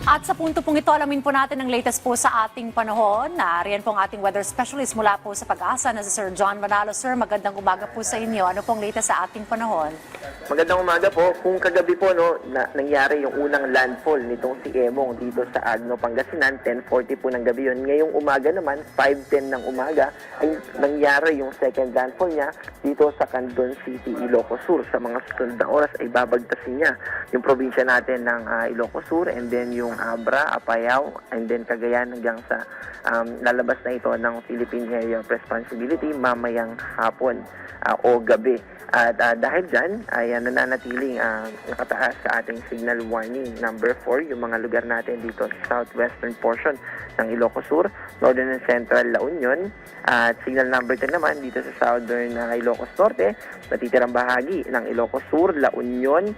At sa punto pong ito, alamin po natin ang latest po sa ating panahon. Riyan po ang ating weather specialist mula po sa Pag-asa na si Sir John Manalo. Sir, magandang umaga po sa inyo. Ano pong latest sa ating panahon? Magandang umaga po. Kung kagabi po nangyari yung unang landfall nitong si Emong dito sa Agno, Pangasinan, 10:40 po ng gabi yun. Ngayong umaga naman, 5:10 ng umaga, ay nangyari yung second landfall niya dito sa Candon City, Ilocos Sur. Sa mga susunod na oras ay babagtasin niya yung probinsya natin ng Ilocos Sur, and then yung Abra, Apayao, and then Cagayan hanggang sa lalabas na ito ng Philippine Area of Responsibility mamayang hapon o gabi. At dahil dyan, ay nananatiling nakataas sa ating signal warning number 4, yung mga lugar natin dito sa southwestern portion ng Ilocos Sur, northern and central La Union, at signal number 10 naman dito sa southern Ilocos Norte, natitirang bahagi ng Ilocos Sur, La Union,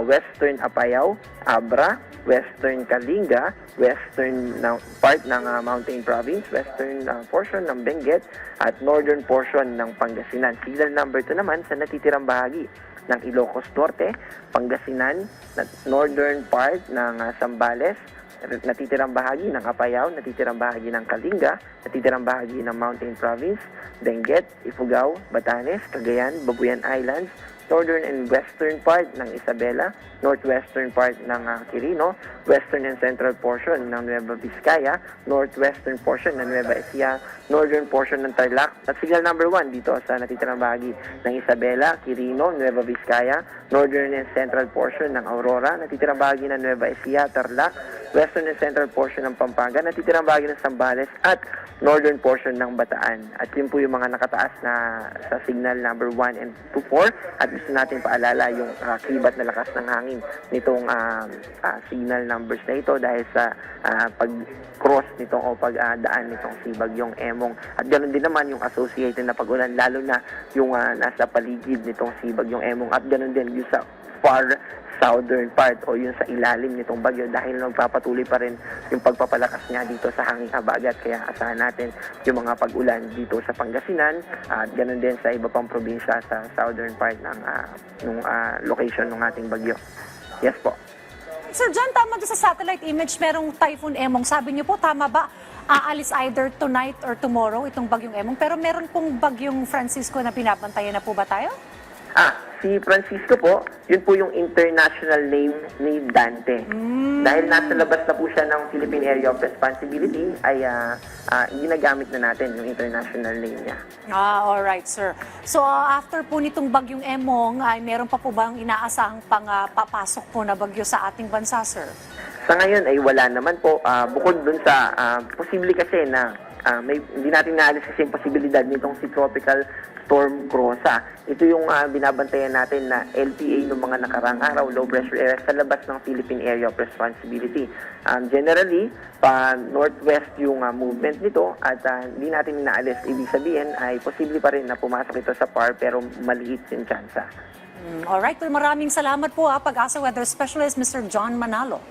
western Apayao, Abra, western Kalinga, western part ng Mountain Province, western portion ng Benguet, at northern portion ng Pangasinan. Signal number 2 naman sa natitirang bahagi ng Ilocos Norte, Pangasinan, northern part ng Zambales, natitirang bahagi ng Apayao, natitirang bahagi ng Kalinga, natitirang bahagi ng Mountain Province, Benguet, Ifugao, Batanes, Cagayan, Babuyan Islands, northern and western part ng Isabela, northwestern part ng Quirino, western and central portion ng Nueva Vizcaya, northwestern portion ng Nueva Ecija, northern portion ng Tarlac, at signal number 1 dito sa natitirang bahagi ng Isabela, Quirino, Nueva Vizcaya, northern and central portion ng Aurora, natitirang bahagi ng Nueva Ecija, Tarlac, western and central portion ng Pampanga, natitirang bahagi ng Zambales, at northern portion ng Bataan. At yun po yung mga nakataas na sa signal number 1 and 4. At gusto natin paalala yung kibat na lakas ng hangin nitong signal numbers na ito dahil sa pag-cross nitong o pagdaan nitong si Bagyong Emong. At ganoon din naman yung associated na pag-ulan, lalo na yung nasa paligid nitong si Bagyong Emong, at ganoon din yung sa far southern part o yung sa ilalim nitong bagyo dahil nagpapatuloy pa rin yung pagpapalakas niya dito sa hanging habagat. Kaya asahan natin yung mga pag-ulan dito sa Pangasinan at ganoon din sa iba pang probinsya sa southern part ng location ng ating bagyo. Yes po. Sir John, tama doon sa satellite image, merong Typhoon Emong. Sabi niyo po, tama ba? Aalis either tonight or tomorrow itong Bagyong Emong. Pero meron pong Bagyong Francisco na binabantayan na po ba tayo? Si Francisco po, yun po yung international name ni Dante. Dahil nasa labas na po siya ng Philippine Area of Responsibility, ay ginagamit na natin yung international name niya. Alright, sir. So, after po nitong Bagyong Emong, ay meron pa po bang inaasahang papasok po na bagyo sa ating bansa, sir? Sa ngayon ay wala naman po. Bukod dun sa posible kasi na hindi natin naalis kasi yung posibilidad nitong si Tropical Storm Groza. Ito yung binabantayan natin na LPA ng mga nakarang araw, low pressure area sa labas ng Philippine Area of Responsibility. Generally, northwest yung movement nito at hindi natin inaalis. Ibig sabihin ay posible pa rin na pumasok ito sa PAR pero maliit yung tsansa. Alright, maraming salamat po Pag-asa Weather Specialist Mr. John Manalo.